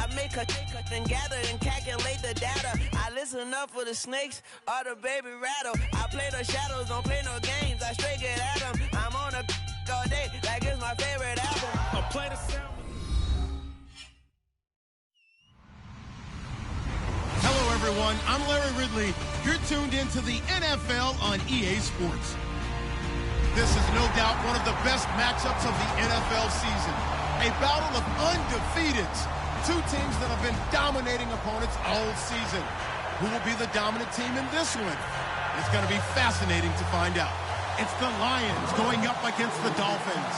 I make a and gather and calculate the data. I listen up for the snakes or the baby rattle. I play the shadows, don't play no games. I straight get at them. I'm on a all day like it's my favorite album. I'll play the sound. Hello, everyone. I'm Larry Ridley. You're tuned into the NFL on EA Sports. This is no doubt one of the best matchups of the NFL season. A battle of undefeateds. Two teams that have been dominating opponents all season. Who will be the dominant team in this one? It's going to be fascinating to find out. It's the Lions going up against the Dolphins.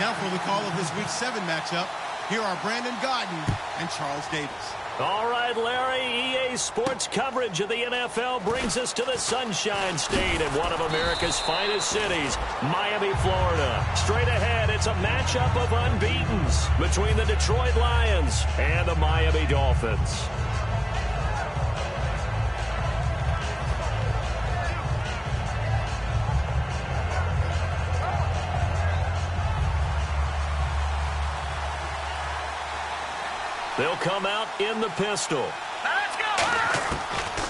Now for the call of this Week 7 matchup, here are Brandon Gaudin and Charles Davis. All right, Larry, EA Sports coverage of the NFL brings us to the Sunshine State in one of America's finest cities, Miami, Florida. Straight ahead, it's a matchup of unbeatens between the Detroit Lions and the Miami Dolphins. They'll come out in the pistol. Let's go!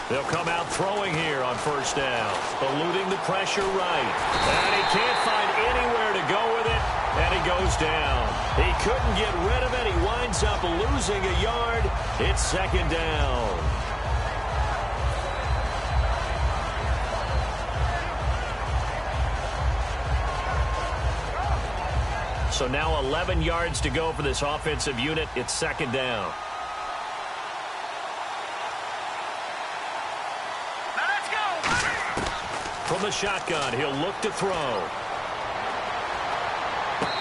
They'll come out throwing here on first down, eluding the pressure right. And he can't find anywhere to go with it, and he goes down. He couldn't get rid of it. He winds up losing a yard. It's second down. So now 11 yards to go for this offensive unit. It's second down. Let's go! From the shotgun, he'll look to throw.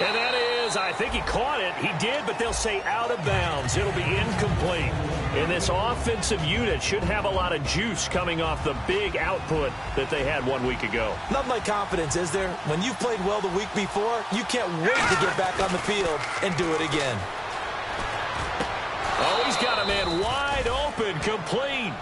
And that is, I think he caught it. He did, but they'll say out of bounds. It'll be incomplete. And this offensive unit should have a lot of juice coming off the big output that they had 1 week ago. Nothing like confidence, is there? When you've played well the week before, you can't wait to get back on the field and do it again. Oh, he's got a man wide open, complete.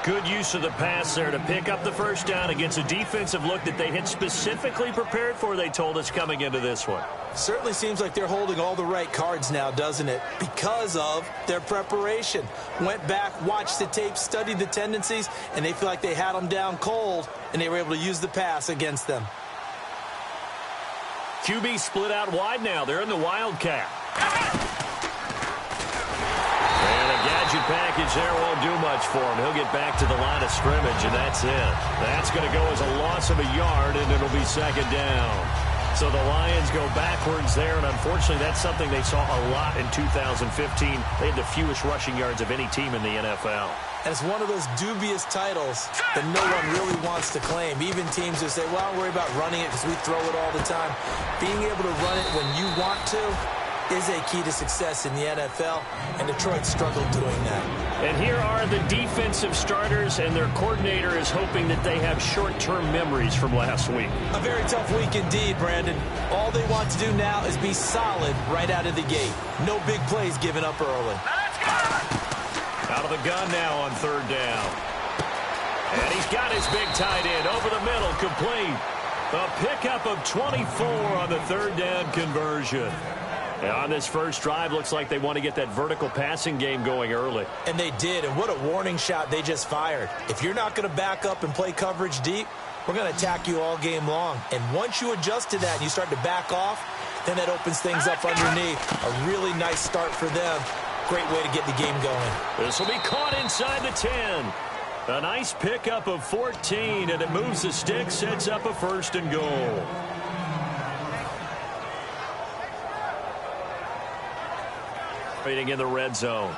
Good use of the pass there to pick up the first down against a defensive look that they had specifically prepared for, they told us, coming into this one. Certainly seems like they're holding all the right cards now, doesn't it? Because of their preparation. Went back, watched the tape, studied the tendencies, and they feel like they had them down cold, and they were able to use the pass against them. QB split out wide now. They're in the Wildcat. Gadget package there won't do much for him. He'll get back to the line of scrimmage, and that's it. That's going to go as a loss of a yard, and it'll be second down. So the Lions go backwards there, and unfortunately that's something they saw a lot in 2015. They had the fewest rushing yards of any team in the NFL. And it's one of those dubious titles that no one really wants to claim. Even teams that say, well, I'll worry about running it because we throw it all the time. Being able to run it when you want to is a key to success in the NFL, and Detroit struggled doing that. And here are the defensive starters, and their coordinator is hoping that they have short-term memories from last week. A very tough week indeed, Brandon. All they want to do now is be solid right out of the gate. No big plays given up early. Let's go! Out of the gun now on third down. And he's got his big tight end over the middle, complete. A pickup of 24 on the third down conversion. On this first drive, looks like they want to get that vertical passing game going early. And they did, and what a warning shot they just fired. If you're not going to back up and play coverage deep, we're going to attack you all game long. And once you adjust to that and you start to back off, then that opens things up underneath. A really nice start for them. Great way to get the game going. This will be caught inside the 10. A nice pickup of 14, and it moves the stick, sets up a first and goal. In the red zone.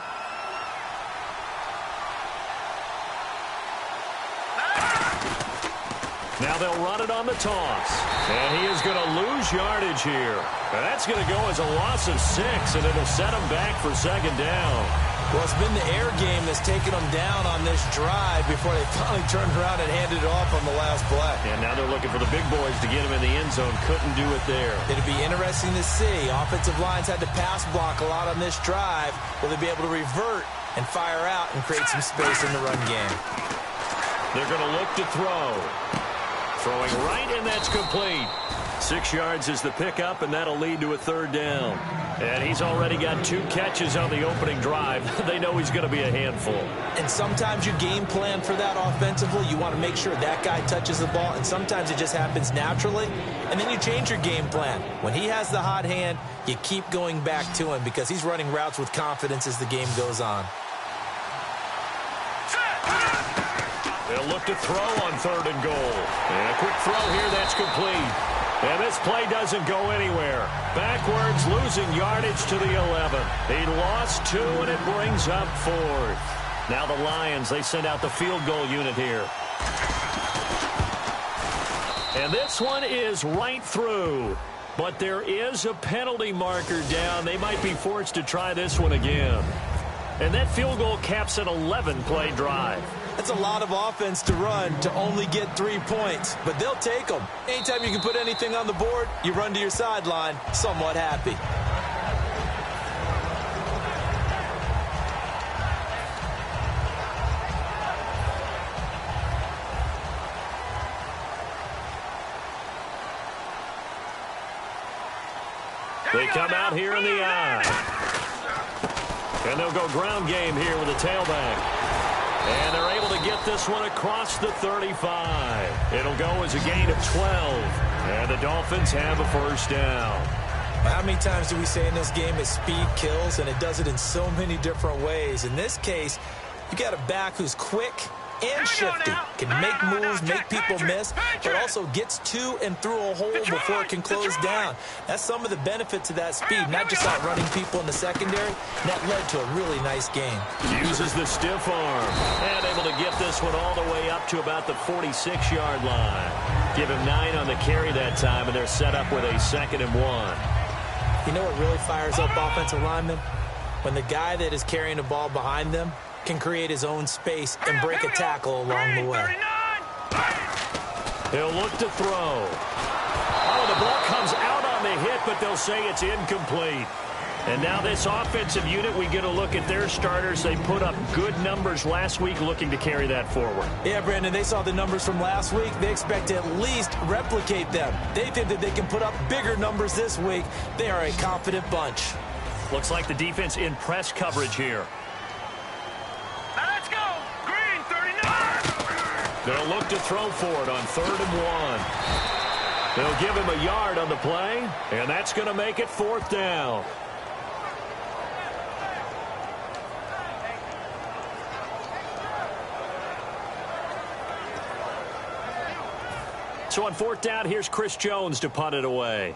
Now they'll run it on the toss. And he is going to lose yardage here. And that's going to go as a loss of 6, and it'll set him back for second down. Well, it's been the air game that's taken them down on this drive before they finally turned around and handed it off on the last play. And now they're looking for the big boys to get him in the end zone. Couldn't do it there. It'll be interesting to see. Offensive lines had to pass block a lot on this drive. Will they be able to revert and fire out and create some space in the run game? They're going to look to throw. Throwing right, and that's complete. 6 yards is the pickup, and that'll lead to a third down. And he's already got 2 catches on the opening drive. They know he's going to be a handful. And sometimes you game plan for that offensively. You want to make sure that guy touches the ball, and sometimes it just happens naturally. And then you change your game plan. When he has the hot hand, you keep going back to him because he's running routes with confidence as the game goes on. They'll look to throw on 3rd and goal. And a quick throw here that's complete. And this play doesn't go anywhere. Backwards, losing yardage to the 11. He lost 2, and it brings up 4th. Now the Lions, they send out the field goal unit here. And this one is right through. But there is a penalty marker down. They might be forced to try this one again. And that field goal caps an 11-play drive. That's a lot of offense to run to only get 3 points, but they'll take them. Anytime you can put anything on the board, you run to your sideline somewhat happy. They come out here in the eye. And they'll go ground game here with a tailback. And they're able to get this one across the 35. It'll go as a gain of 12. And the Dolphins have a first down. How many times do we say in this game that speed kills, and it does it in so many different ways? In this case, you got a back who's quick and shifty, can make moves, make people miss, but also gets to and through a hole before it can close down. That's some of the benefits of that speed, not just outrunning people in the secondary. That led to a really nice game. Uses the stiff arm and able to get this one all the way up to about the 46-yard line. Give him 9 on the carry that time, and they're set up with a 2nd and 1. You know what really fires up offensive linemen? When the guy that is carrying the ball behind them can create his own space and break a tackle along the way. He'll look to throw. Oh, the ball comes out on the hit, but they'll say it's incomplete. And now this offensive unit, we get a look at their starters. They put up good numbers last week, looking to carry that forward. Yeah, Brandon, they saw the numbers from last week. They expect to at least replicate them. They think that they can put up bigger numbers this week. They are a confident bunch. Looks like the defense in press coverage here. Let's go. Green 39. They'll look to throw for it on 3rd and 1. They'll give him a yard on the play, and that's going to make it 4th down. So on 4th down, here's Chris Jones to punt it away.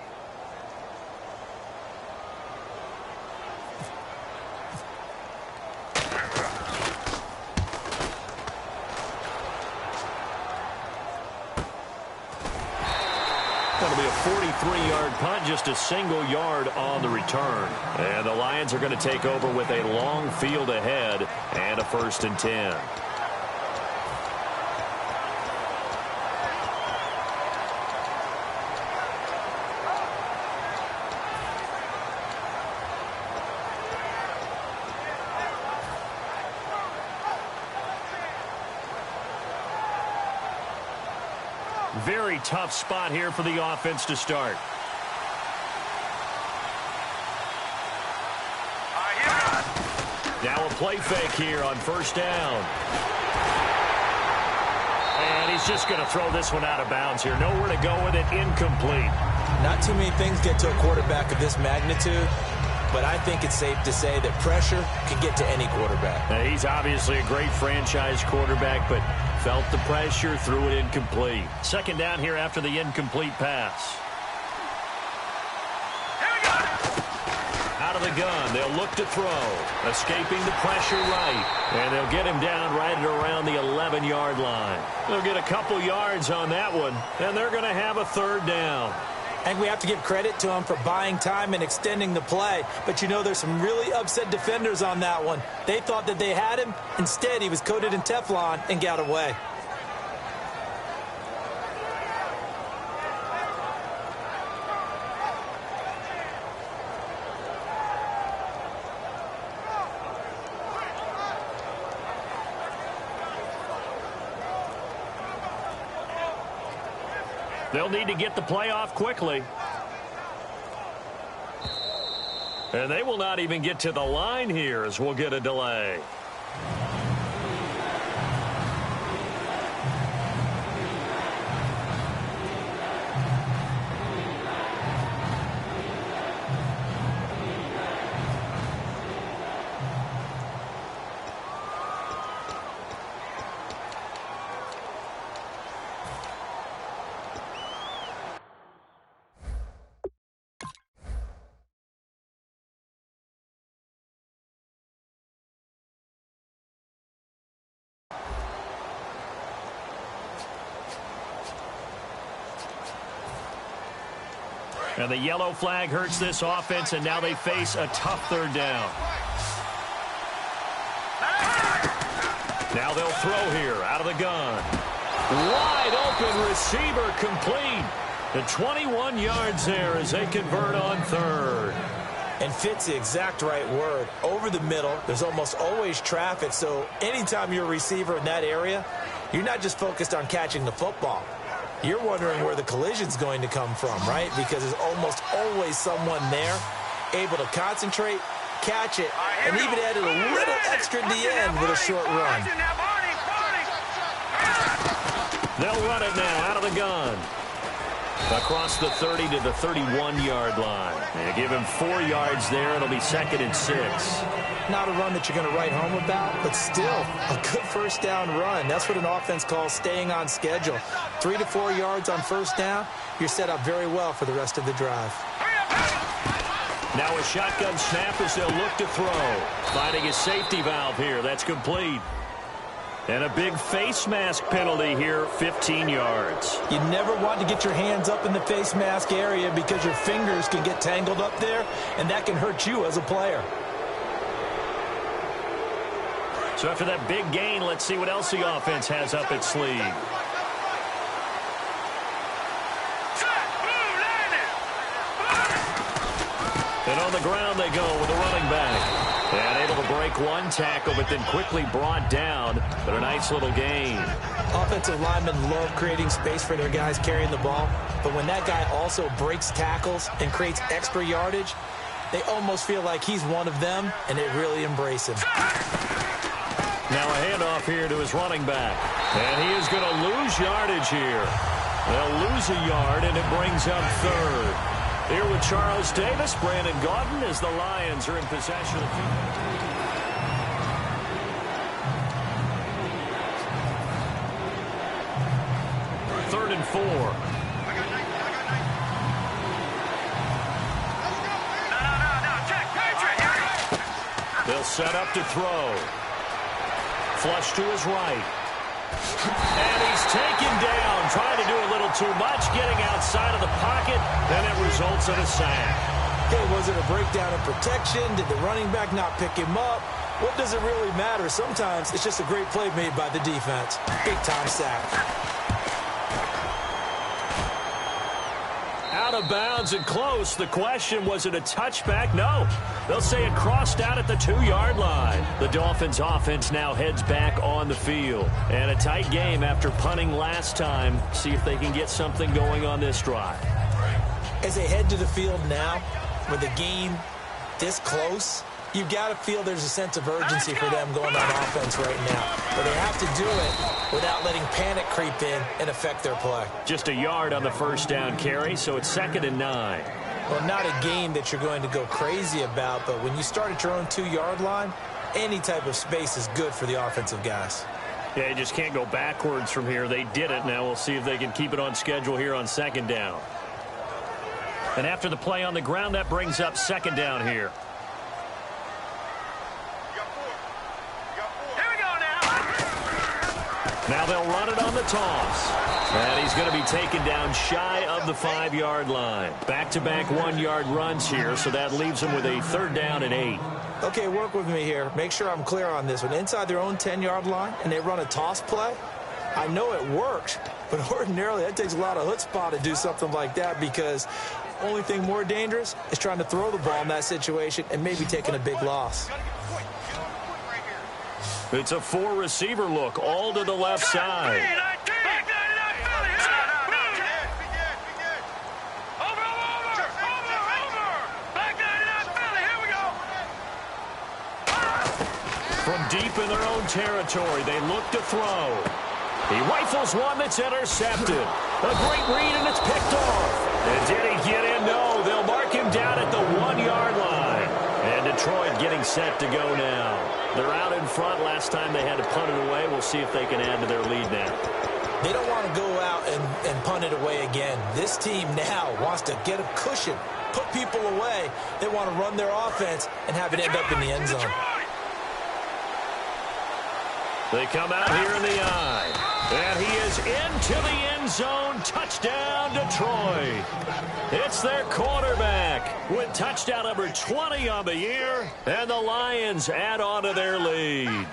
That'll be a 43-yard punt, just a single yard on the return. And the Lions are going to take over with a long field ahead and a 1st and 10. Very tough spot here for the offense to start. Now a play fake here on 1st down. And he's just going to throw this one out of bounds here. Nowhere to go with it. Incomplete. Not too many things get to a quarterback of this magnitude, but I think it's safe to say that pressure can get to any quarterback. Now, he's obviously a great franchise quarterback, but felt the pressure, threw it incomplete. 2nd down here after the incomplete pass. Out of the gun, they'll look to throw. Escaping the pressure right. And they'll get him down right at around the 11-yard line. They'll get a couple yards on that one, and they're going to have a 3rd down. I think we have to give credit to him for buying time and extending the play. But, you know, there's some really upset defenders on that one. They thought that they had him. Instead, he was coated in Teflon and got away. They'll need to get the play off quickly. And they will not even get to the line here as we'll get a delay. And the yellow flag hurts this offense, and now they face a tough third down. Now they'll throw here out of the gun. Wide open receiver complete. The 21 yards there as they convert on third. And fits the exact right word. Over the middle, there's almost always traffic, so anytime you're a receiver in that area, you're not just focused on catching the football. You're wondering where the collision's going to come from, right? Because there's almost always someone there able to concentrate, catch it, and even added a little extra at the end with a short run. They'll run it now out of the gun. Across the 30 to the 31-yard line. They give him 4 yards there. It'll be 2nd and 6. Not a run that you're going to write home about, but still a good first down run. That's what an offense calls staying on schedule. 3 to 4 yards on first down, you're set up very well for the rest of the drive. Now a shotgun snap as they'll look to throw. Finding a safety valve here. That's complete. And a big face mask penalty here, 15 yards. You never want to get your hands up in the face mask area because your fingers can get tangled up there, and that can hurt you as a player. So after that big gain, let's see what else the offense has up its sleeve. And on the ground they go with the running back. And able to break one tackle, but then quickly brought down. But a nice little gain. Offensive linemen love creating space for their guys carrying the ball. But when that guy also breaks tackles and creates extra yardage, they almost feel like he's one of them, and they really embrace him. Now a handoff here to his running back. And he is going to lose yardage here. They'll lose a yard, and it brings up third. Here with Charles Davis, Brandon Gaudin, as the Lions are in possession of the field. 3rd and 4. They'll set up to throw. Flush to his right. And he's taken down, trying to do a little too much, getting outside of the pocket, and it results in a sack. Hey, was it a breakdown in protection? Did the running back not pick him up? What does it really matter? Sometimes it's just a great play made by the defense. Big-time sack. Out of bounds and close. The question, was it a touchback? No. They'll say it crossed out at the 2-yard line. The Dolphins offense now heads back on the field. And a tight game after punting last time. See if they can get something going on this drive. As they head to the field now, with the game this close, you've got to feel there's a sense of urgency for them going on offense right now. But they have to do it without letting panic creep in and affect their play. Just a yard on the first down carry, so it's 2nd and 9. Well, not a game that you're going to go crazy about, but when you start at your own 2-yard line, any type of space is good for the offensive guys. Yeah, you just can't go backwards from here. They did it. Now we'll see if they can keep it on schedule here on 2nd down. And after the play on the ground, that brings up 2nd down here. Now they'll run it on the toss. And he's going to be taken down shy of the 5-yard line. Back-to-back 1-yard runs here, so that leaves them with a 3rd down and 8. Okay, work with me here. Make sure I'm clear on this one. Inside their own 10-yard line, and they run a toss play, I know it worked, but ordinarily that takes a lot of chutzpah to do something like that because the only thing more dangerous is trying to throw the ball in that situation and maybe taking a big loss. It's a 4-receiver look, all to the left side. From deep in their own territory, they look to throw. He rifles one that's intercepted. A great read, and it's picked off. And did he get in? No, they'll mark him down at the 1-yard line. And Detroit getting set to go now. They're out in front. Last time they had to punt it away. We'll see if they can add to their lead now. They don't want to go out and punt it away again. This team now wants to get a cushion, put people away. They want to run their offense and have it end up in the end zone. They come out here in the eye. And he is into the end zone. Touchdown, Detroit. It's their quarterback with touchdown number 20 on the year. And the Lions add on to their lead.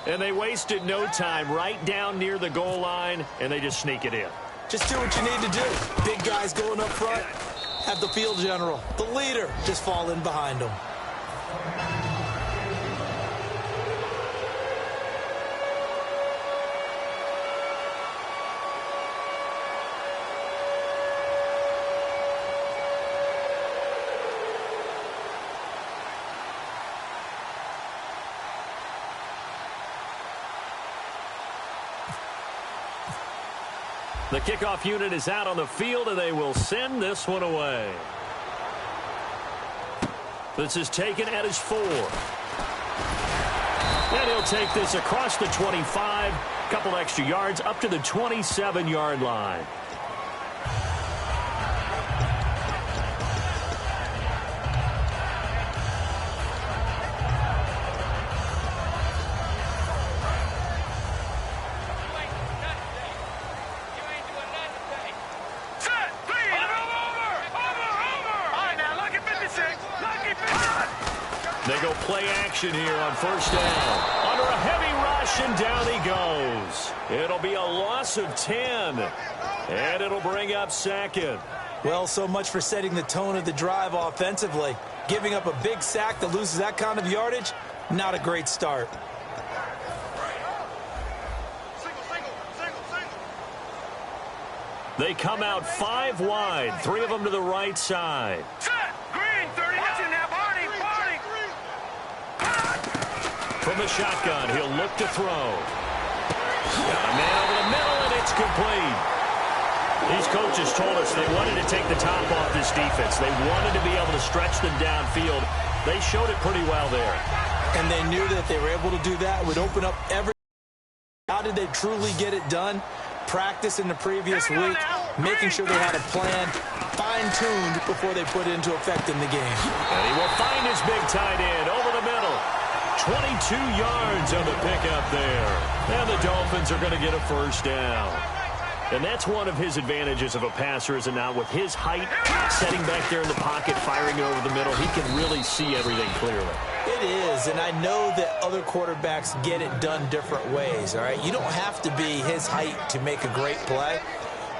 And they wasted no time right down near the goal line, and they just sneak it in. Just do what you need to do. Big guys going up front. Have the field general, the leader, just fall in behind them. The kickoff unit is out on the field, and they will send this one away. This is taken at his 4. And he'll take this across the 25, a couple extra yards, up to the 27-yard line. They go play action here on first down. Under a heavy rush, and down he goes. It'll be a loss of 10, and it'll bring up second. Well, so much for setting the tone of the drive offensively. Giving up a big sack that loses that kind of yardage, not a great start. They come out 5 wide, 3 of them to the right side. Green, 30 now, party. From the shotgun, he'll look to throw. Got a man over the middle, and it's complete. These coaches told us they wanted to take the top off this defense. They wanted to be able to stretch them downfield. They showed it pretty well there. And they knew that if they were able to do that, it would open up every... How did they truly get it done? Practice in the previous week, making sure they had a plan, fine-tuned before they put it into effect in the game. And he will find his big tight end over the middle. 22 yards on the pickup there. And the Dolphins are going to get a first down. And that's one of his advantages of a passer, is it not? With his height, setting back there in the pocket, firing it over the middle, he can really see everything clearly. It is, and I know that other quarterbacks get it done different ways, all right? You don't have to be his height to make a great play.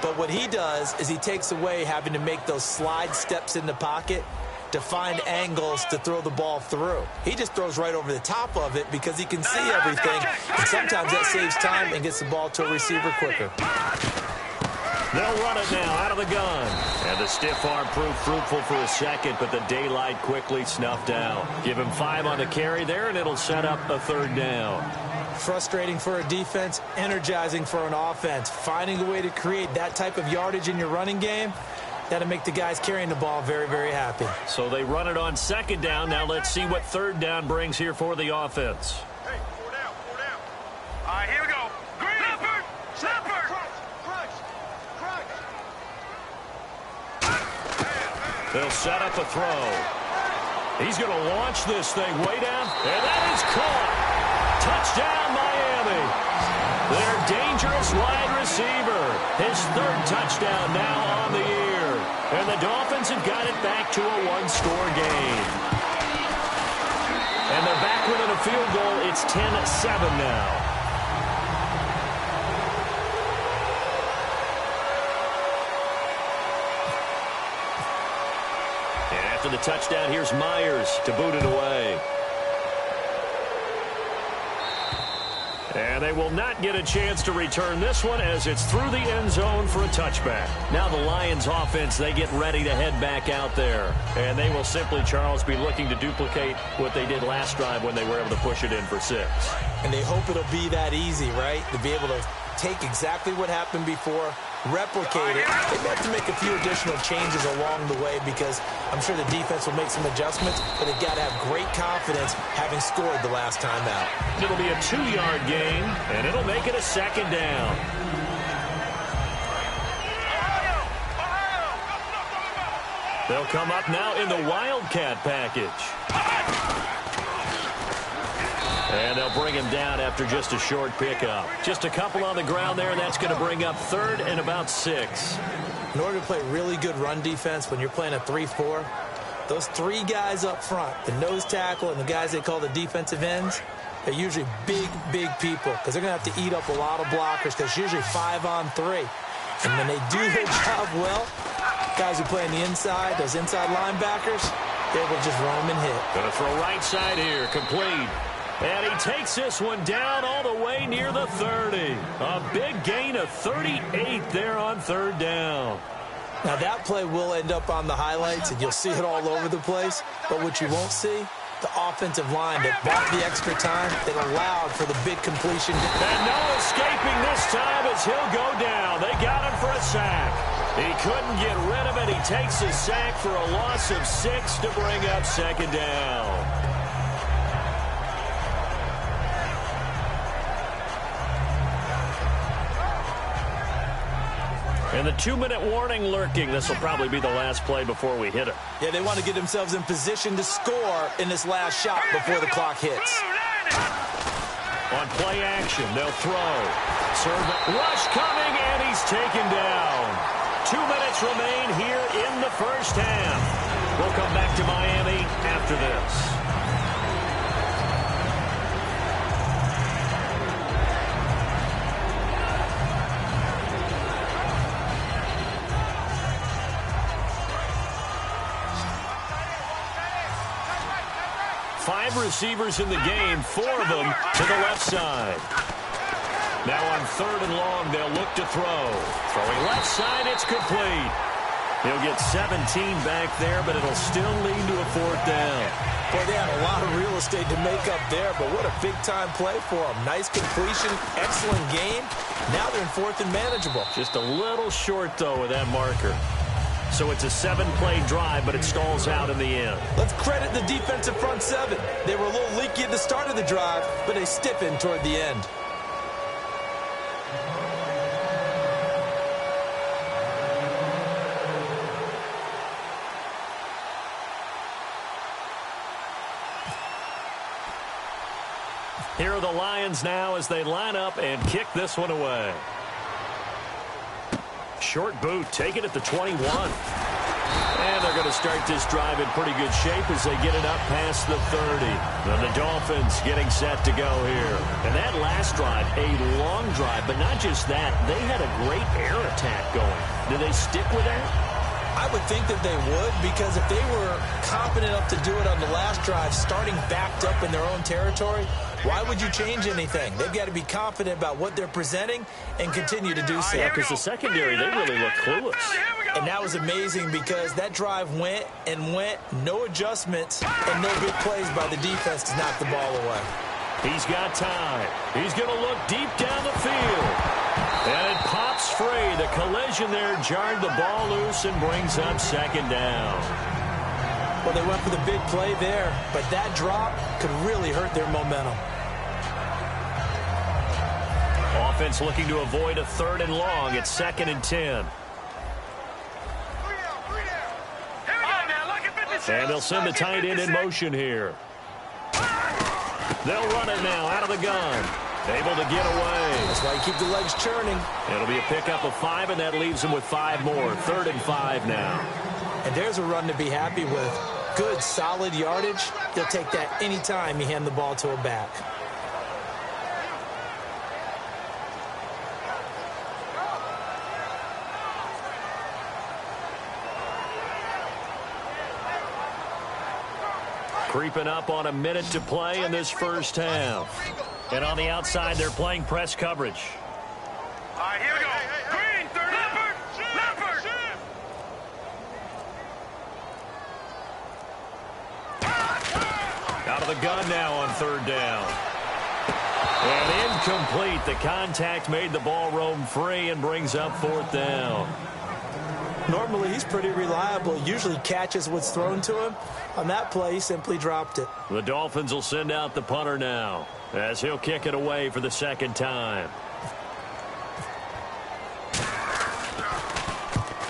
But what he does is he takes away having to make those slide steps in the pocket to find angles to throw the ball through. He just throws right over the top of it because he can see everything, and sometimes that saves time and gets the ball to a receiver quicker. They'll run it now out of the gun. And the stiff arm proved fruitful for a second, but the daylight quickly snuffed out. Give him 5 on the carry there, and it'll set up a third down. Frustrating for a defense, energizing for an offense. Finding a way to create that type of yardage in your running game, that'll make the guys carrying the ball very, very happy. So they run it on second down. Now let's see what third down brings here for the offense. Hey, 4 down. All right, here we go. Green. Snapper. They'll set up a throw. He's going to launch this thing way down, and that is caught. Touchdown, Miami. Their dangerous wide receiver. His 3rd touchdown now on the year. And the Dolphins have got it back to a 1-score game. And they're back within a field goal. It's 10-7 now. After the touchdown, here's Myers to boot it away. And they will not get a chance to return this one as it's through the end zone for a touchback. Now the Lions offense, they get ready to head back out there. And they will simply, Charles, be looking to duplicate what they did last drive when they were able to push it in for 6. And they hope it'll be that easy, right? To be able to take exactly what happened before, replicate it. They have to make a few additional changes along the way because I'm sure the defense will make some adjustments, but they've got to have great confidence having scored the last time out. It'll be a 2-yard gain, and it'll make it a 2nd down. They'll come up now in the Wildcat package. And they'll bring him down after just a short pickup. Just a couple on the ground there, and that's going to bring up 3rd and about 6. In order to play really good run defense when you're playing a 3-4, those 3 guys up front, the nose tackle and the guys they call the defensive ends, they're usually big, big people because they're going to have to eat up a lot of blockers because it's usually 5 on 3. And when they do their job well, guys who play on the inside, those inside linebackers, they will just roam and hit. Going to throw right side here, complete. And he takes this one down all the way near the 30. A big gain of 38 there on 3rd down. Now that play will end up on the highlights, and you'll see it all over the place. But what you won't see, the offensive line that bought the extra time, that allowed for the big completion. And no escaping this time as he'll go down. They got him for a sack. He couldn't get rid of it. He takes a sack for a loss of 6 to bring up 2nd down. And the 2-minute warning lurking. This will probably be the last play before we hit it. Yeah, they want to get themselves in position to score in this last shot before the clock hits. On play action, they'll throw. Serve rush coming, and he's taken down. 2 minutes remain here in the first half. We'll come back to Miami after this. Five receivers in the game, 4 of them to the left side. Now on 3rd and long, they'll look to throw. Throwing left side, it's complete. He'll get 17 back there, but it'll still lead to a 4th down. Boy, they had a lot of real estate to make up there, but what a big-time play for them. Nice completion, excellent game. Now they're in 4th and manageable. Just a little short, though, with that marker. So it's a 7-play drive, but it stalls out in the end. Let's credit the defensive front 7. They were a little leaky at the start of the drive, but they stiffened toward the end. Here are the Lions now as they line up and kick this one away. Short boot, take it at the 21. And they're going to start this drive in pretty good shape as they get it up past the 30. And the Dolphins getting set to go here. And that last drive, a long drive, but not just that. They had a great air attack going. Do they stick with that? I would think that they would, because if they were competent enough to do it on the last drive, starting backed up in their own territory, why would you change anything? They've got to be confident about what they're presenting and continue to do so. Yeah, because the secondary, they really look clueless. And that was amazing because that drive went and went, no adjustments, and no big plays by the defense to knock the ball away. He's got time. He's going to look deep down the field. And it pops free. The collision there jarred the ball loose and brings up 2nd down. Well, they went for the big play there, but that drop could really hurt their momentum. Offense looking to avoid a 3rd and long. It's 2nd and 10. And they'll send the tight end in motion here. They'll run it now out of the gun. Able to get away. That's why you keep the legs churning. It'll be a pickup of 5, and that leaves them with 5 more. 3rd and 5 now. And there's a run to be happy with. Good, solid yardage. He'll take that anytime you hand the ball to a back. Creeping up on a minute to play in this first half. And on the outside, they're playing press coverage. All right, here we go. Green, 30. Leopard. Out of the gun now on third down. And incomplete. The contact made the ball roam free and brings up fourth down. Normally, he's pretty reliable. Usually catches what's thrown to him. On that play, he simply dropped it. The Dolphins will send out the punter now as he'll kick it away for the second time.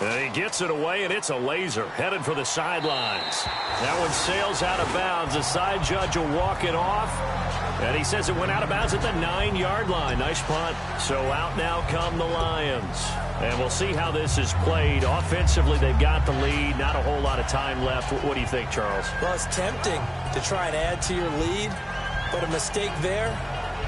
And he gets it away, and it's a laser headed for the sidelines. That one sails out of bounds. The side judge will walk it off. And he says it went out of bounds at the 9-yard line. Nice punt. So out now come the Lions. And we'll see how this is played. Offensively, they've got the lead. Not a whole lot of time left. What do you think, Charles? Well, it's tempting to try and add to your lead. But a mistake there,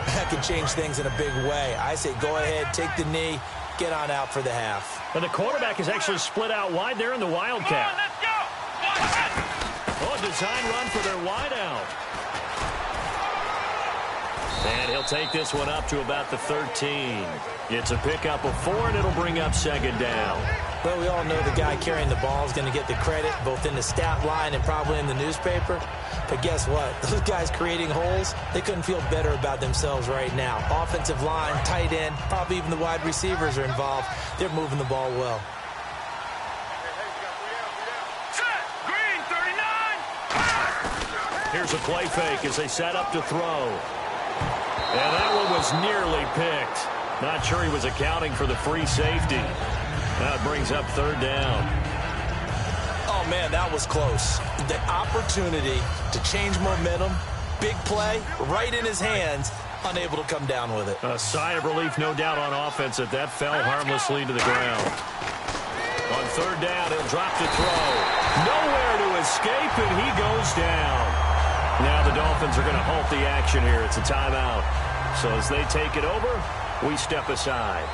that could change things in a big way. I say go ahead, take the knee, get on out for the half. And the quarterback is actually split out wide there in the Wildcat. Let's go. Oh, design run for their wideout. And he'll take this one up to about the 13. It's a pickup of 4, and it'll bring up second down. Well, we all know the guy carrying the ball is going to get the credit, both in the stat line and probably in the newspaper. But guess what? Those guys creating holes, they couldn't feel better about themselves right now. Offensive line, tight end, probably even the wide receivers are involved. They're moving the ball well. Set. Green, 39. Here's a play fake as they set up to throw. And that one was nearly picked. Not sure he was accounting for the free safety. Now it brings up third down. Oh, man, that was close. The opportunity to change momentum, big play, right in his hands, unable to come down with it. A sigh of relief, no doubt, on offense that that fell harmlessly to the ground. On third down, he'll drop to throw. Nowhere to escape, and he goes down. Now the Dolphins are going to halt the action here. It's a timeout. So as they take it over, we step aside.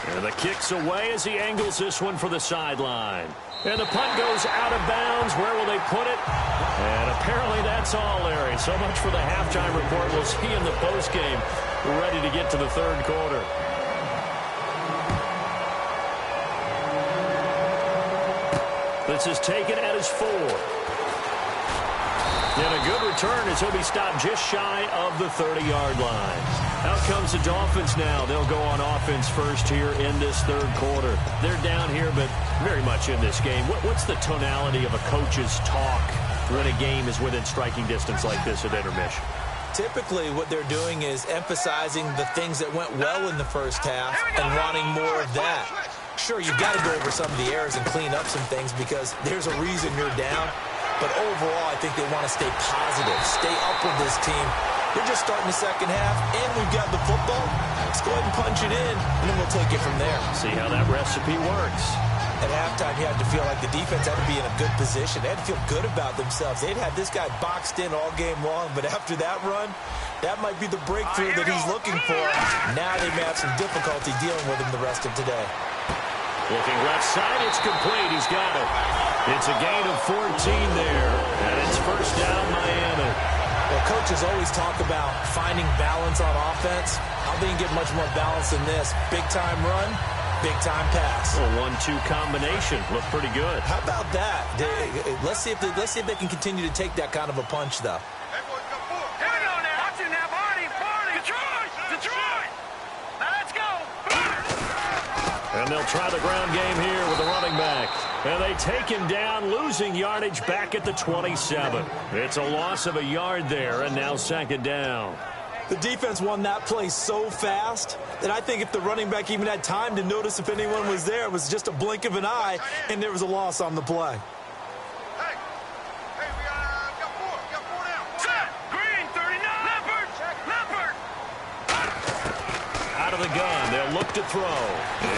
And the kick's away as he angles this one for the sideline. And the punt goes out of bounds. Where will they put it? And apparently that's all, Larry. So much for the halftime report. We'll see in the postgame. We're ready to get to the third quarter. This is taken at his 4. And a good return as he'll be stopped just shy of the 30-yard line. Out comes the Dolphins now. They'll go on offense first here in this third quarter. They're down here, but very much in this game. What's the tonality of a coach's talk when a game is within striking distance like this at intermission? Typically, what they're doing is emphasizing the things that went well in the first half and wanting more of that. Sure, you've got to go over some of the errors and clean up some things because there's a reason you're down. But overall, I think they want to stay positive, stay up with this team. We're just starting the second half, and we've got the football. Let's go ahead and punch it in, and then we'll take it from there. See how that recipe works. At halftime, you had to feel like the defense had to be in a good position. They had to feel good about themselves. They'd had this guy boxed in all game long, but after that run, that might be the breakthrough that he's looking for. Now they may have some difficulty dealing with him the rest of today. Looking left side, it's complete. He's got it. It's a gain of 14 there, and it's first down Miami. Well, coaches always talk about finding balance on offense. I don't think you get much more balance than this. Big-time run, big-time pass. A 1-2 combination. Looked pretty good. How about that? Let's see if they can continue to take that kind of a punch, though. Here we go now. Watching that body. Detroit. Let's go. And they'll try the ground game here with the running back. And they take him down, losing yardage back at the 27. It's a loss of a yard there, and now second down. The defense won that play so fast that I think if the running back even had time to notice if anyone was there, it was just a blink of an eye, and there was a loss on the play. Hey, we got four now. Set. Green, 39. Leopard. Out of the gun, they'll look to throw.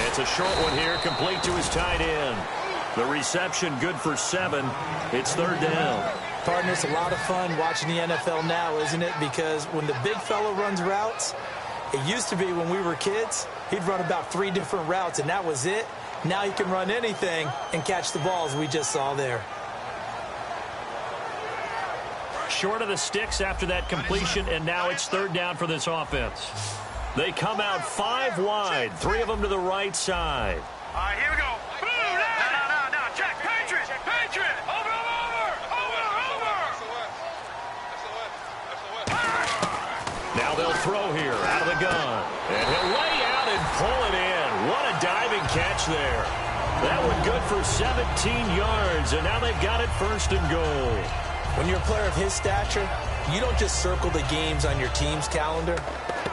It's a short one here, complete to his tight end. The reception good for 7. It's third down. Partner, it's a lot of fun watching the NFL now, isn't it? Because when the big fella runs routes, It used to be when we were kids, he'd run about 3 different routes, and that was it. Now he can run anything and catch the balls we just saw there. Short of the sticks after that completion, and now it's third down for this offense. They come out 5 wide, 3 of them to the right side. All right, here we go. Boom, no. Check. Patriot. Over. Now they'll throw here out of the gun. And he'll lay out and pull it in. What a diving catch there. That one good for 17 yards, and now they've got it first and goal. When you're a player of his stature, you don't just circle the games on your team's calendar.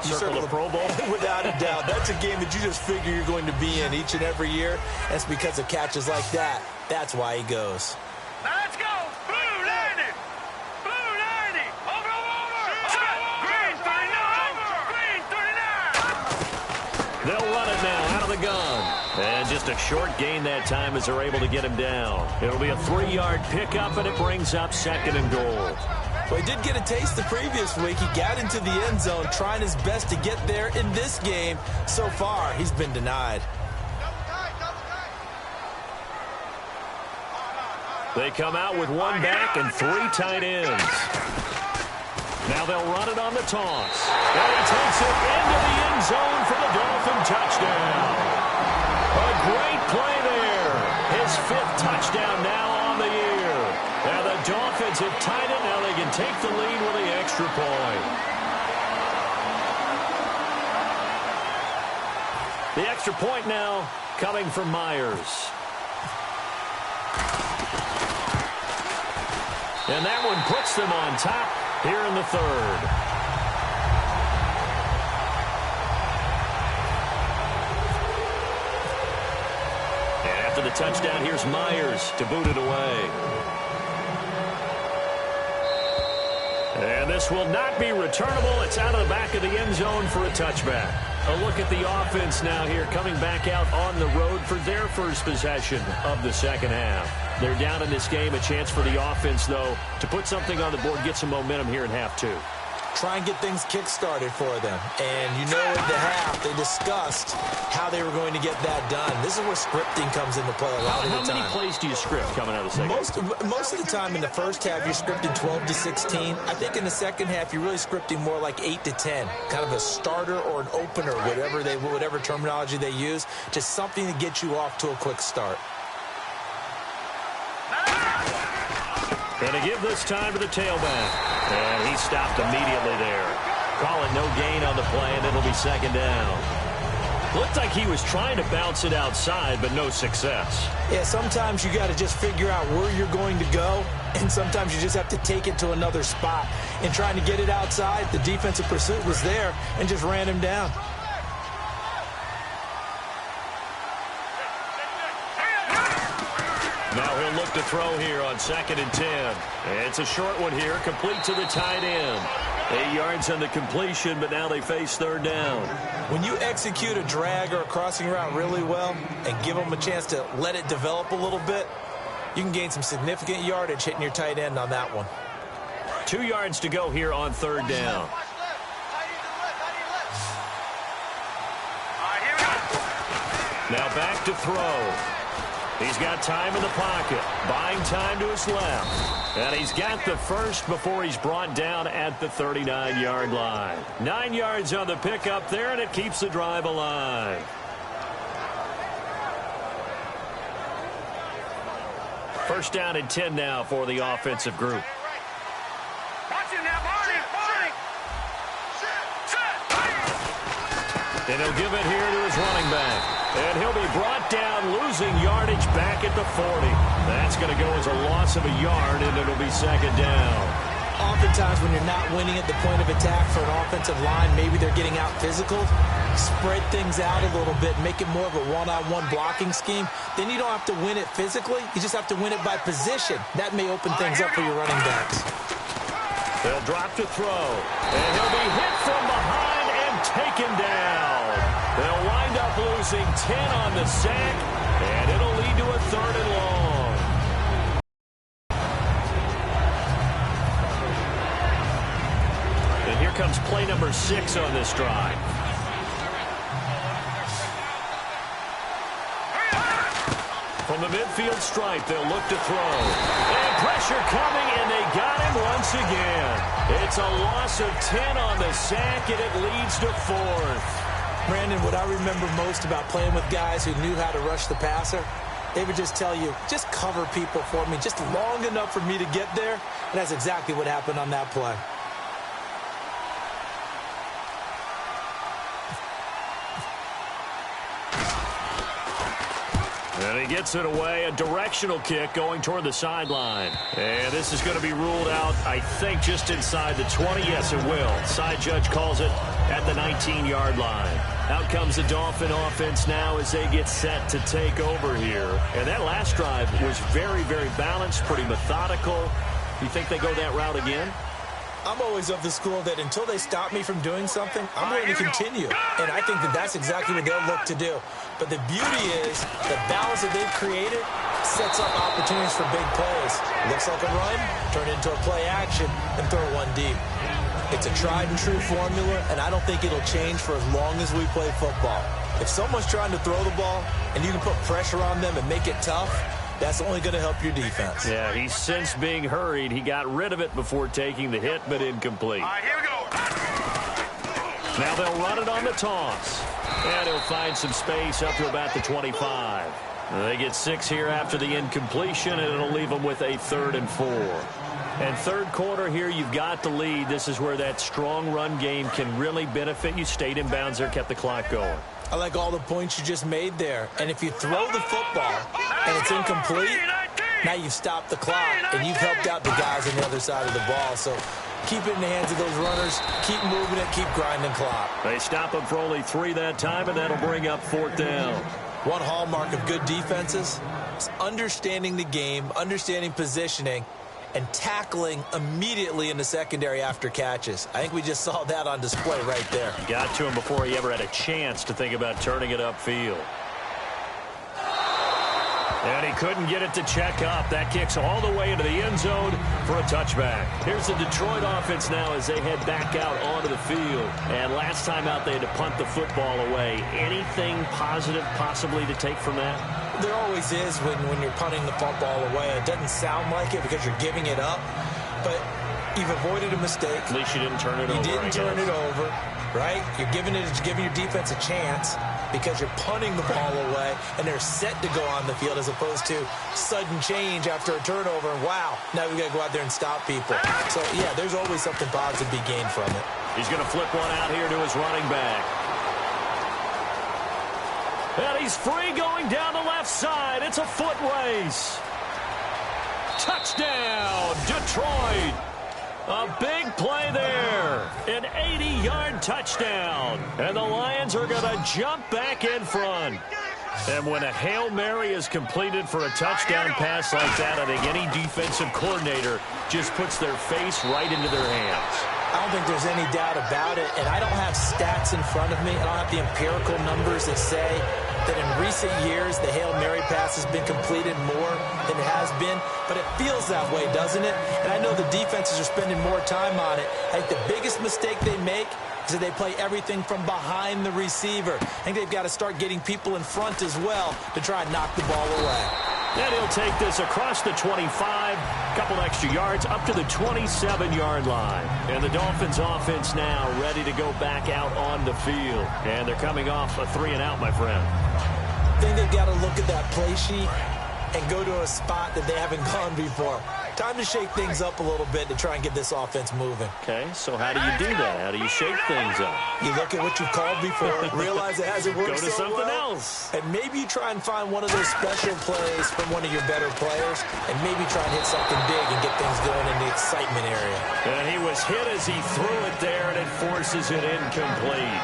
You circle the Pro Bowl? Without a doubt. That's a game that you just figure you're going to be in each and every year. That's because of catches like that. That's why he goes. Now let's go. Blue 90. Over. Green 39. They'll run it now out of the gun. And just a short gain that time as they're able to get him down. It'll be a 3-yard pickup, and it brings up second and goal. Well, he did get a taste the previous week. He got into the end zone trying his best to get there in this game. So far, he's been denied. They come out with 1 back and 3 tight ends. Now they'll run it on the toss. And he takes it into the end zone for the Dolphin touchdown. A great play there. His 5th touchdown now on the year. And the Dolphins have tied it. Now they can take the lead with the extra point. The extra point now coming from Myers. And that one puts them on top here in the third. And after the touchdown, here's Myers to boot it away. And this will not be returnable. It's out of the back of the end zone for a touchback. A look at the offense now here, coming back out on the road for their first possession of the second half. They're down in this game. A chance for the offense, though, to put something on the board, get some momentum here in half 2. Try and get things kick-started for them. And you know at the half, they discussed how they were going to get that done. This is where scripting comes into play a lot of the time. How many plays do you script coming out of the second half? Most of the time in the first half, you're scripting 12 to 16. I think in the second half, you're really scripting more like 8 to 10. Kind of a starter or an opener, whatever terminology they use. Just something to get you off to a quick start. Going to give this time to the tailback. And he stopped immediately there. Call it no gain on the play, and it'll be second down. Looked like he was trying to bounce it outside, but no success. Yeah, sometimes you got to just figure out where you're going to go, and sometimes you just have to take it to another spot. And trying to get it outside, the defensive pursuit was there and just ran him down. Now he'll look to throw here on 2nd and 10. It's a short one here, complete to the tight end. 8 yards on the completion, but now they face third down. When you execute a drag or a crossing route really well and give them a chance to let it develop a little bit, you can gain some significant yardage hitting your tight end on that one. 2 yards to go here on third down. Now back to throw. He's got time in the pocket, buying time to his left. And he's got the first before he's brought down at the 39-yard line. 9 yards on the pickup there, and it keeps the drive alive. First down and 10 now for the offensive group. And he'll give it here to his running back. And he'll be brought down, losing yardage back at the 40. That's going to go as a loss of a yard, and it'll be second down. Oftentimes when you're not winning at the point of attack for an offensive line, maybe they're getting out physical, spread things out a little bit, make it more of a one-on-one blocking scheme. Then you don't have to win it physically. You just have to win it by position. That may open things up for your running backs. They'll drop to throw, and he'll be hit from behind and taken down. They'll wind up losing 10 on the sack, and it'll lead to a third and long. And here comes play number 6 on this drive. From the midfield stripe, they'll look to throw. And pressure coming, and they got him once again. It's a loss of 10 on the sack, and it leads to 4th. Brandon, what I remember most about playing with guys who knew how to rush the passer, they would just tell you, just cover people for me, just long enough for me to get there. And that's exactly what happened on that play. And he gets it away, a directional kick going toward the sideline. And this is going to be ruled out, I think, just inside the 20. Yes, it will. Side judge calls it at the 19-yard line. Out comes the Dolphin offense now as they get set to take over here. And that last drive was very, very balanced, pretty methodical. You think they go that route again? I'm always of the school that until they stop me from doing something, I'm going to continue. And I think that that's exactly what they'll look to do. But the beauty is the balance that they've created sets up opportunities for big plays. Looks like a run, turn into a play action, and throw one deep. It's a tried and true formula, and I don't think it'll change for as long as we play football. If someone's trying to throw the ball and you can put pressure on them and make it tough, that's only going to help your defense. Yeah, he's since being hurried. He got rid of it before taking the hit, but incomplete. All right, here we go. Now they'll run it on the toss. And he'll find some space up to about the 25. They get 6 here after the incompletion, and it'll leave them with a 3rd and 4. And third quarter here, you've got the lead. This is where that strong run game can really benefit you. Stayed in bounds there, kept the clock going. I like all the points you just made there. And if you throw the football and it's incomplete, now you've stopped the clock and you've helped out the guys on the other side of the ball. So keep it in the hands of those runners. Keep moving it. Keep grinding clock. They stop them for only 3 that time, and that'll bring up 4th down. One hallmark of good defenses is understanding the game, understanding positioning, and tackling immediately in the secondary after catches. I think we just saw that on display right there. Got to him before he ever had a chance to think about turning it upfield. And he couldn't get it to check up. That kicks all the way into the end zone for a touchback. Here's the Detroit offense now as they head back out onto the field. And last time out, they had to punt the football away. Anything positive possibly to take from that? There always is when you're punting the football away. It doesn't sound like it because you're giving it up, but you've avoided a mistake. At least you didn't turn it over. You didn't turn it over, right? You're giving your defense a chance because you're punting the ball away, and they're set to go on the field as opposed to sudden change after a turnover. And wow, now we got to go out there and stop people. So, yeah, there's always something positive to be gained from it. He's going to flip one out here to his running back. And he's free going down the left side. It's a foot race. Touchdown, Detroit. A big play there. An 80-yard touchdown. And the Lions are going to jump back in front. And when a Hail Mary is completed for a touchdown pass like that, I think any defensive coordinator just puts their face right into their hands. I don't think there's any doubt about it, and I don't have stats in front of me. I don't have the empirical numbers that say that in recent years the Hail Mary pass has been completed more than it has been, but it feels that way, doesn't it? And I know the defenses are spending more time on it. I think the biggest mistake they make is that they play everything from behind the receiver. I think they've got to start getting people in front as well to try and knock the ball away. And he'll take this across the 25, couple extra yards, up to the 27-yard line. And the Dolphins offense now ready to go back out on the field. And they're coming off a 3-and-out, my friend. I think they've got to look at that play sheet and go to a spot that they haven't gone before. Time to shake things up a little bit to try and get this offense moving. Okay, so how do you do that? How do you shake things up? You look at what you've called before, realize it hasn't worked Go to so something well, else. and maybe you try and find one of those special plays from one of your better players, and maybe try and hit something big and get things going in the excitement area. And he was hit as he threw it there, and it forces it incomplete.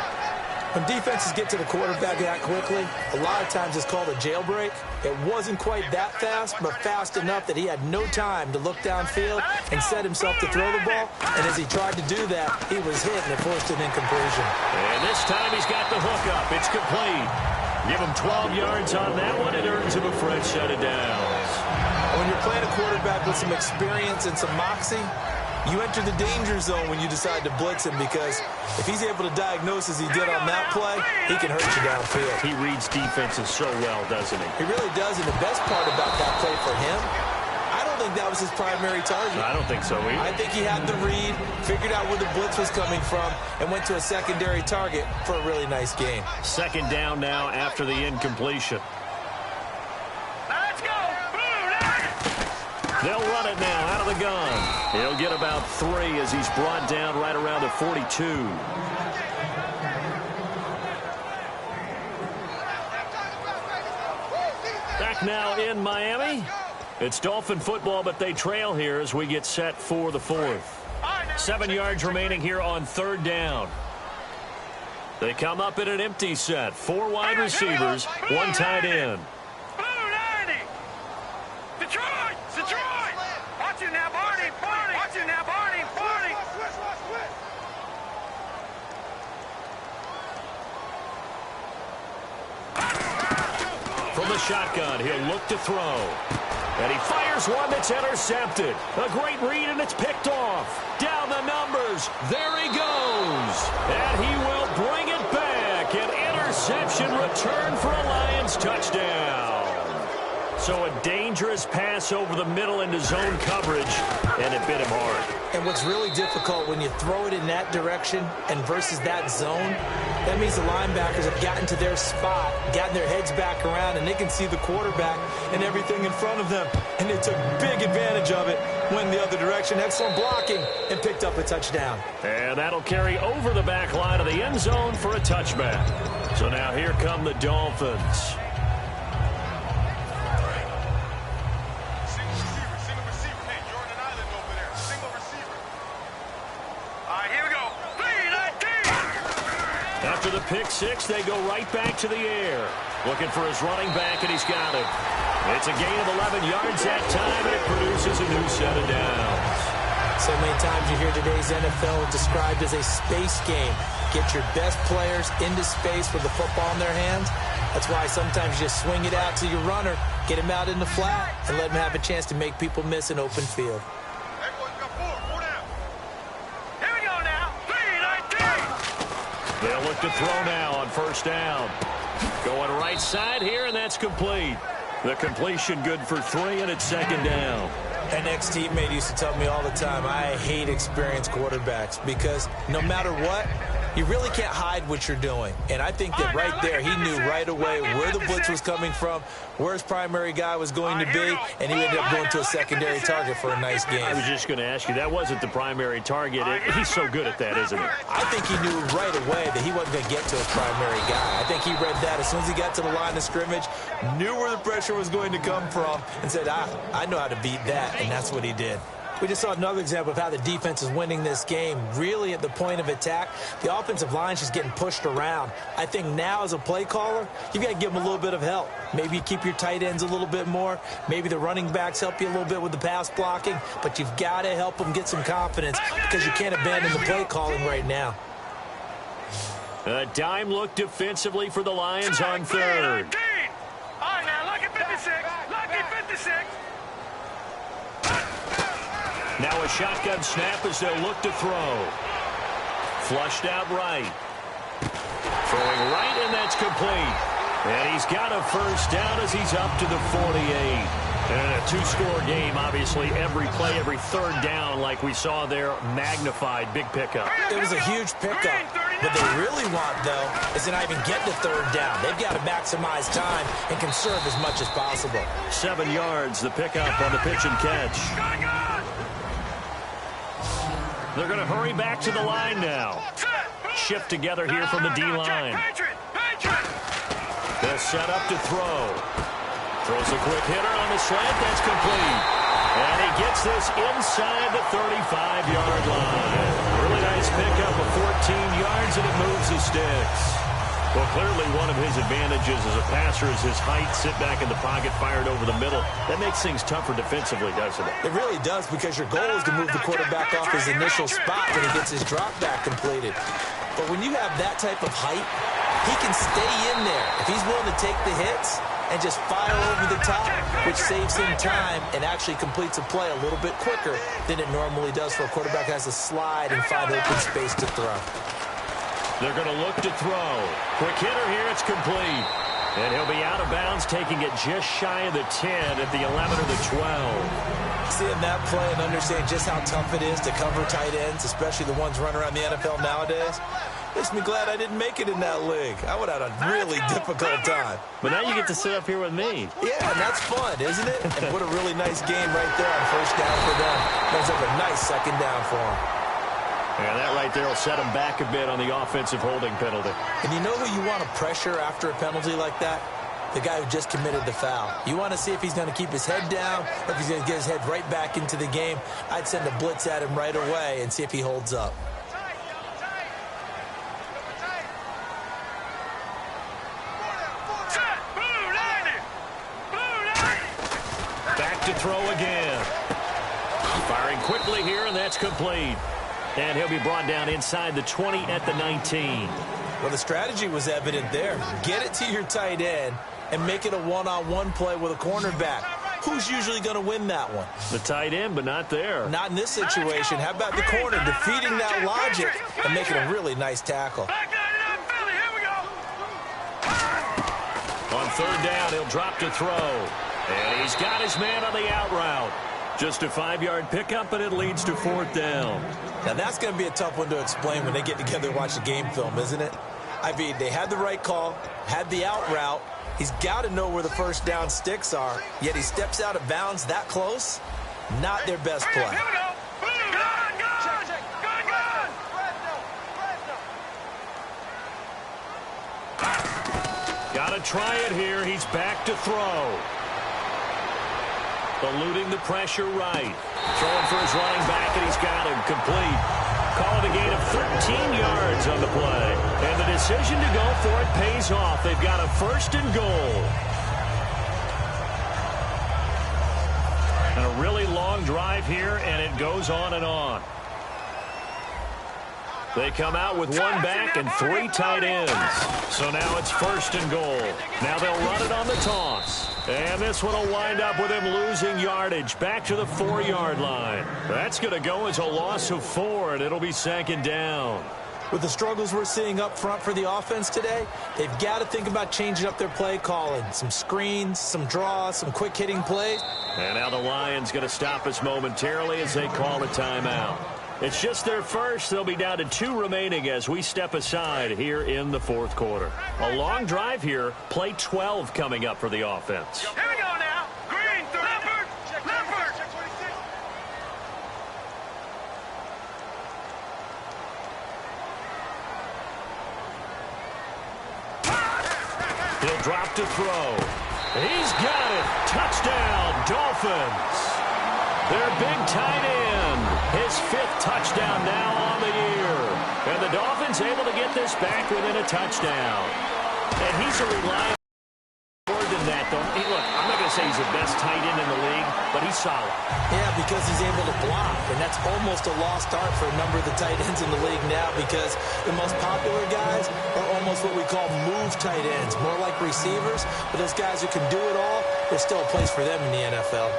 When defenses get to the quarterback that quickly, a lot of times it's called a jailbreak. It wasn't quite that fast, but fast enough that he had no time to look downfield and set himself to throw the ball. And as he tried to do that, he was hit, and it forced an incompletion. And this time he's got the hook up. It's complete. Give him 12 yards on that one. It earns him a fresh set of downs. When you're playing a quarterback with some experience and some moxie, You enter the danger zone when you decide to blitz him, because if he's able to diagnose as he did on that play, he can hurt you downfield. He reads defenses so well, doesn't he? He really does, and the best part about that play for him, I don't think that was his primary target. I don't think so either. I think he had the read, figured out where the blitz was coming from, and went to a secondary target for a really nice game. Second down now after the incompletion. Let's go. They'll run it now out of the gun. He'll get about 3 as he's brought down right around the 42. Back now in Miami. It's Dolphin football, but they trail here as we get set for the 4th. 7 yards remaining here on 3rd down. They come up in an empty set. 4 wide receivers, 1 tight end. Detroit! Detroit! Watch it now, Barney! Barney! Watch it now, Barney! Barney! From the shotgun, he'll look to throw. And he fires one that's intercepted. A great read, and it's picked off. Down the numbers. There he goes. And he will bring it back. An interception return for a Lions touchdown. So a dangerous pass over the middle into zone coverage, and it bit him hard. And what's really difficult when you throw it in that direction and versus that zone, that means the linebackers have gotten to their spot, gotten their heads back around, and they can see the quarterback and everything in front of them. And they took big advantage of it, went in the other direction. Excellent blocking, and picked up a touchdown. And that'll carry over the back line of the end zone for a touchback. So now here come the Dolphins. After the pick six, they go right back to the air. Looking for his running back, and he's got him. It's a gain of 11 yards that time, and it produces a new set of downs. So many times you hear today's NFL described as a space game. Get your best players into space with the football in their hands. That's why sometimes you just swing it out to your runner, get him out in the flat, and let him have a chance to make people miss an open field. They'll look to throw now on 1st down. Going right side here, and that's complete. The completion good for 3, and it's 2nd down. An ex-teammate used to tell me all the time, I hate experienced quarterbacks because no matter what, you really can't hide what you're doing. And I think that right there, he knew right away where the blitz was coming from, where his primary guy was going to be, and he ended up going to a secondary target for a nice game. I was just going to ask you, that wasn't the primary target. He's so good at that, isn't he? I think he knew right away that he wasn't going to get to his primary guy. I think he read that as soon as he got to the line of scrimmage, knew where the pressure was going to come from, and said, I know how to beat that, and that's what he did. We just saw another example of how the defense is winning this game. Really at the point of attack, the offensive line is just getting pushed around. I think now as a play caller, you've got to give them a little bit of help. Maybe you keep your tight ends a little bit more. Maybe the running backs help you a little bit with the pass blocking. But you've got to help them get some confidence because you can't abandon the play calling right now. A dime look defensively for the Lions on 3rd. All right, now, lucky 56. Lucky 56. Now a shotgun snap as they'll look to throw. Flushed out right. Throwing right, and that's complete. And he's got a 1st down as he's up to the 48. And a 2-score game, obviously, every play, every 3rd down, like we saw there, magnified, big pickup. It was a huge pickup. What they really want, though, is to not even get to 3rd down. They've got to maximize time and conserve as much as possible. 7 yards, the pickup on the pitch and catch. They're going to hurry back to the line now. Shift together here from the D-line. They'll set up to throw. Throws a quick hitter on the slant. That's complete. And he gets this inside the 35-yard line. Really nice pickup of 14 yards, and it moves the sticks. Well, clearly one of his advantages as a passer is his height, sit back in the pocket, fired over the middle. That makes things tougher defensively, doesn't it? It really does, because your goal is to move the quarterback off his initial spot when he gets his drop back completed. But when you have that type of height, he can stay in there. If he's willing to take the hits, and just fire over the top, which saves him time and actually completes a play a little bit quicker than it normally does for a quarterback that has to slide and find open space to throw. They're going to look to throw. Quick hitter here, it's complete. And he'll be out of bounds, taking it just shy of the 10 at the 11 or the 12. Seeing that play and understanding just how tough it is to cover tight ends, especially the ones running around the NFL nowadays, makes me glad I didn't make it in that league. I would have had a really difficult time. But now you get to sit up here with me. Yeah, and that's fun, isn't it? And what a really nice game right there on first down for them. Brings up a nice second down for them. And that right there will set them back a bit on the offensive holding penalty. And you know who you want to pressure after a penalty like that? The guy who just committed the foul. You want to see if he's going to keep his head down or if he's going to get his head right back into the game. I'd send a blitz at him right away and see if he holds up. Back to throw again. Firing quickly here, and that's complete. And he'll be brought down inside the 20 at the 19. Well, the strategy was evident there. Get it to your tight end and make it a one-on-one play with a cornerback. Who's usually going to win that one? The tight end, but not there. Not in this situation. How about the corner defeating that logic and making a really nice tackle? On third down, he'll drop to throw. And he's got his man on the out route. Just a 5-yard pickup, and it leads to fourth down. Now, that's going to be a tough one to explain when they get together and watch the game film, isn't it? I mean, they had the right call, had the out route. He's got to know where the first down sticks are, yet he steps out of bounds that close. Not their best play. Got to try it here. He's back to throw. Eluding the pressure right. Throwing for his running back, and he's got him complete. Call it a gain of 13 yards on the play. And the decision to go for it pays off. They've got a first and goal. And a really long drive here, and it goes on and on. They come out with one back and 3 tight ends. So now it's first and goal. Now they'll run it on the toss. And this one will wind up with him losing yardage back to the 4-yard line. That's going to go as a loss of 4, and it'll be second down. With the struggles we're seeing up front for the offense today, they've got to think about changing up their play calling. Some screens, some draws, some quick hitting plays. And now the Lions going to stop us momentarily as they call a timeout. It's just their first. They'll be down to 2 remaining as we step aside here in the fourth quarter. A long drive here. Play 12 coming up for the offense. Here we go now. Green, Leopard, Leopard. He'll drop to throw. He's got it. Touchdown, Dolphins. Their big tight end, his 5th touchdown now on the year. And the Dolphins able to get this back within a touchdown. And he's a reliable more than that, though. Hey, look, I'm not going to say he's the best tight end in the league, but he's solid. Yeah, because he's able to block, and that's almost a lost art for a number of the tight ends in the league now because the most popular guys are almost what we call move tight ends, more like receivers. But those guys who can do it all, there's still a place for them in the NFL.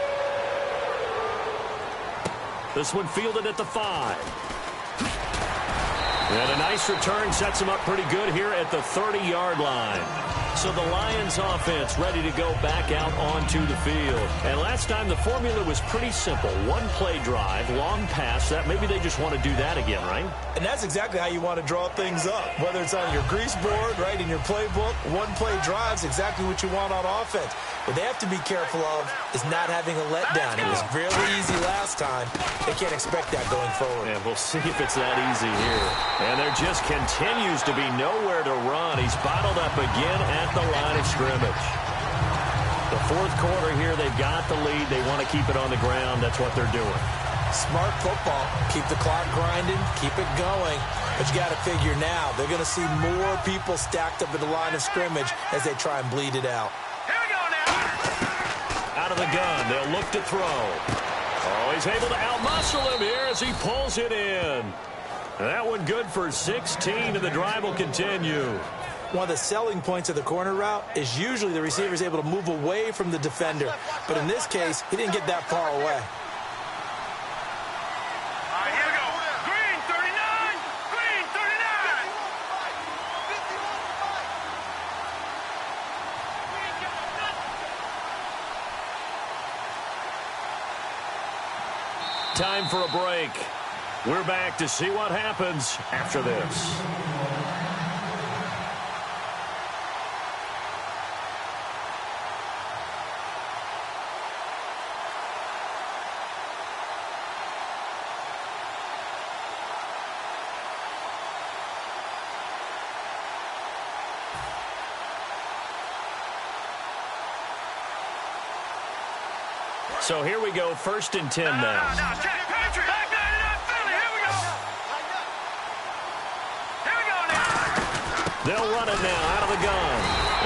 This one fielded at the 5. And a nice return sets him up pretty good here at the 30-yard line. So the Lions offense ready to go back out onto the field. And last time the formula was pretty simple. 1-play drive, long pass. That maybe they just want to do that again, right? And that's exactly how you want to draw things up. Whether it's on your grease board, right, in your playbook, 1-play drive's exactly what you want on offense. What they have to be careful of is not having a letdown. It was really easy last time. They can't expect that going forward. And we'll see if it's that easy here. And there just continues to be nowhere to run. He's bottled up again at the line of scrimmage. The fourth quarter here, they've got the lead. They want to keep it on the ground. That's what they're doing. Smart football. Keep the clock grinding. Keep it going. But you got to figure now, they're going to see more people stacked up at the line of scrimmage as they try and bleed it out. Out of the gun, they'll look to throw. Oh, he's able to outmuscle him here as he pulls it in. That one good for 16, and the drive will continue. One of the selling points of the corner route is usually the receiver is able to move away from the defender. But in this case, he didn't get that far away. All right, here we go. Green 39. Green 39. Time for a break. We're back to see what happens after this. So here we go, 1st and 10 now. Now, check. Patrick. Back 99 Philly. Here we go. Here we go now. They'll run it now out of the gun.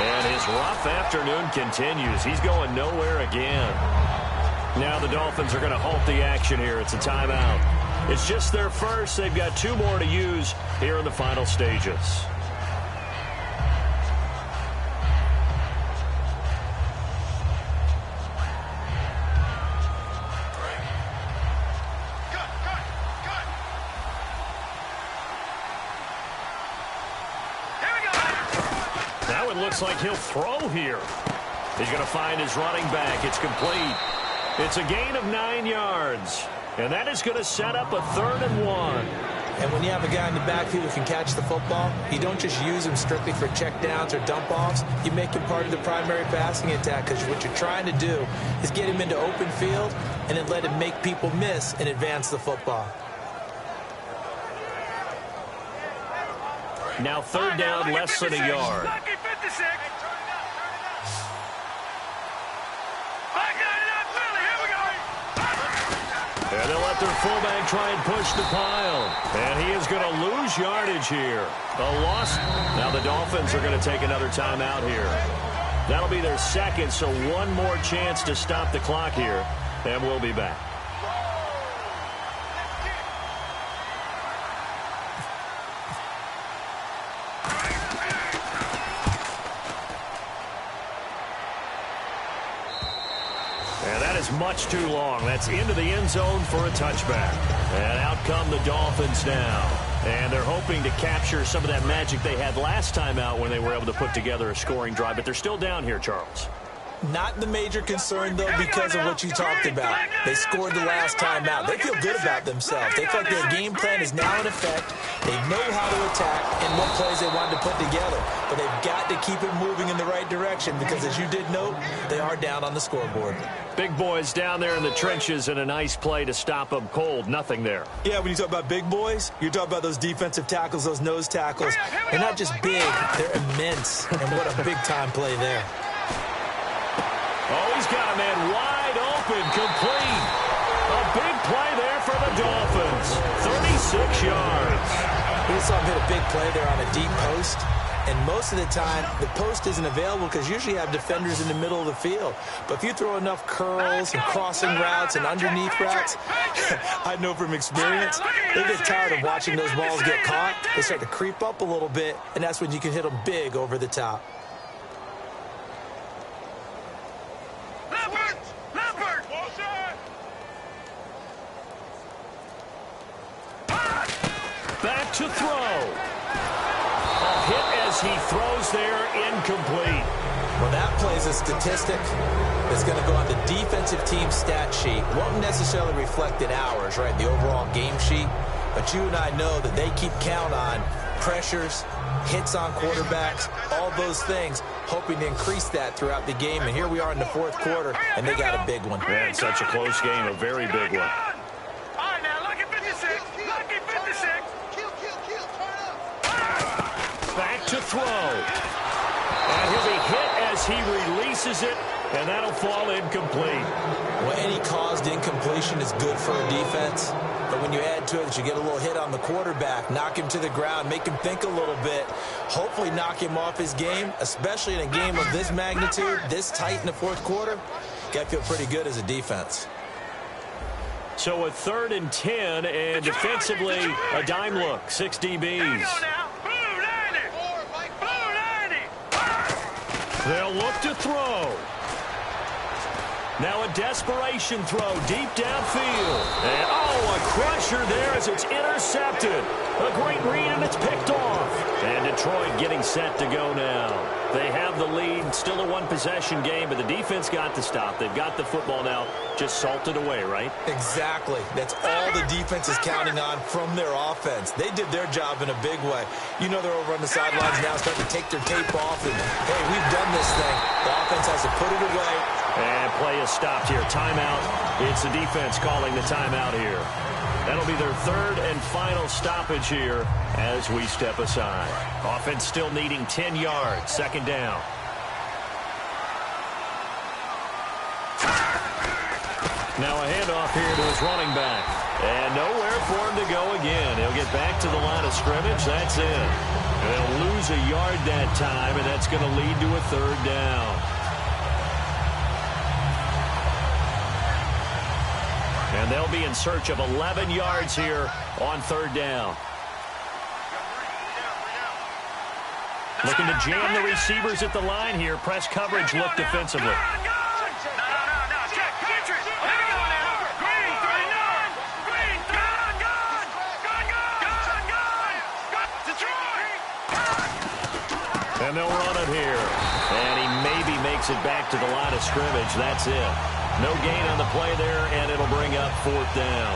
And his rough afternoon continues. He's going nowhere again. Now the Dolphins are going to halt the action here. It's a timeout. It's just their first. They've got 2 more to use here in the final stages. Looks like he'll throw here. He's going to find his running back. It's complete. It's a gain of 9 yards. And that is going to set up a 3rd and 1. And when you have a guy in the backfield who can catch the football, you don't just use him strictly for check downs or dump offs. You make him part of the primary passing attack, because what you're trying to do is get him into open field and then let him make people miss and advance the football. Now 3rd down, less than a yard. Lucky 56. Back 99 Philly. Here we go. And they'll let their fullback try and push the pile. And he is going to lose yardage here. A loss. Now the Dolphins are going to take another timeout here. That'll be their 2nd, so 1 more chance to stop the clock here. And we'll be back. Much too long. That's into the end zone for a touchback. And out come the Dolphins now. And they're hoping to capture some of that magic they had last time out when they were able to put together a scoring drive. But they're still down here, Charles. Not the major concern, though, because of what you talked about. They scored the last time out. They feel good about themselves. They feel like their game plan is now in effect. They know how to attack and what plays they wanted to put together. But they've got to keep it moving in the right direction because, as you did note, they are down on the scoreboard. Big boys down there in the trenches, and a nice play to stop them cold. Nothing there. Yeah, when you talk about big boys, you're talking about those defensive tackles, those nose tackles. They're not just big, they're immense. And what a big-time play there. Oh, he's got a man wide open, complete. A big play there for the Dolphins. 36 yards. We just saw him hit a big play there on a deep post. And most of the time, the post isn't available because usually you have defenders in the middle of the field. But if you throw enough curls and crossing routes and underneath routes, I know from experience, they get tired of watching those balls get caught. They start to creep up a little bit, and that's when you can hit them big over the top. Back to throw. A hit as he throws there, incomplete. Well, that plays a statistic that's going to go on the defensive team stat sheet. Won't necessarily reflect in ours, right, the overall game sheet. But you and I know that they keep count on pressures, hits on quarterbacks, all those things, hoping to increase that throughout the game. And here we are in the 4th quarter, and they got a big one. Man, such a close game, a very big one. All right, now, lucky 56. Lucky 56. Back to throw. And he'll be hit as he releases it, and that'll fall incomplete. Well, any caused incompletion is good for a defense. But when you add to it that you get a little hit on the quarterback, knock him to the ground, make him think a little bit, hopefully knock him off his game, especially in a game of this magnitude, this tight in the 4th quarter, got to feel pretty good as a defense. So a 3rd and 10, and defensively, a dime look, 6 DBs. They'll look to throw. Now a desperation throw deep downfield. And, a crusher there as it's intercepted. A great read, and it's picked off. And Detroit getting set to go now. They have the lead. Still a one-possession game, but the defense got to stop. They've got the football now just salted away, right? Exactly. That's all the defense is counting on from their offense. They did their job in a big way. You know they're over on the sidelines now starting to take their tape off. And, hey, we've done this thing. The offense has to put it away. And play is stopped here. Timeout. It's the defense calling the timeout here. That'll be their third and final stoppage here as we step aside. Offense still needing 10 yards. Second down. Now a handoff here to his running back. And nowhere for him to go again. He'll get back to the line of scrimmage. That's it. They'll lose a yard that time, and that's going to lead to a third down. And they'll be in search of 11 yards here on third down. Looking to jam the receivers at the line here. Press coverage look defensively. And they'll run it here. And he maybe makes it back to the line of scrimmage. That's it. No gain on the play there, and it'll bring up fourth down.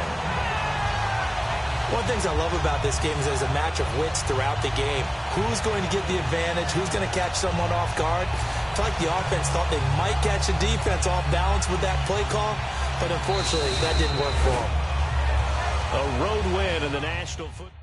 One of the things I love about this game is there's a match of wits throughout the game. Who's going to get the advantage? Who's going to catch someone off guard? I feel like the offense thought they might catch the defense off balance with that play call, but unfortunately, that didn't work for them. A road win in the National Football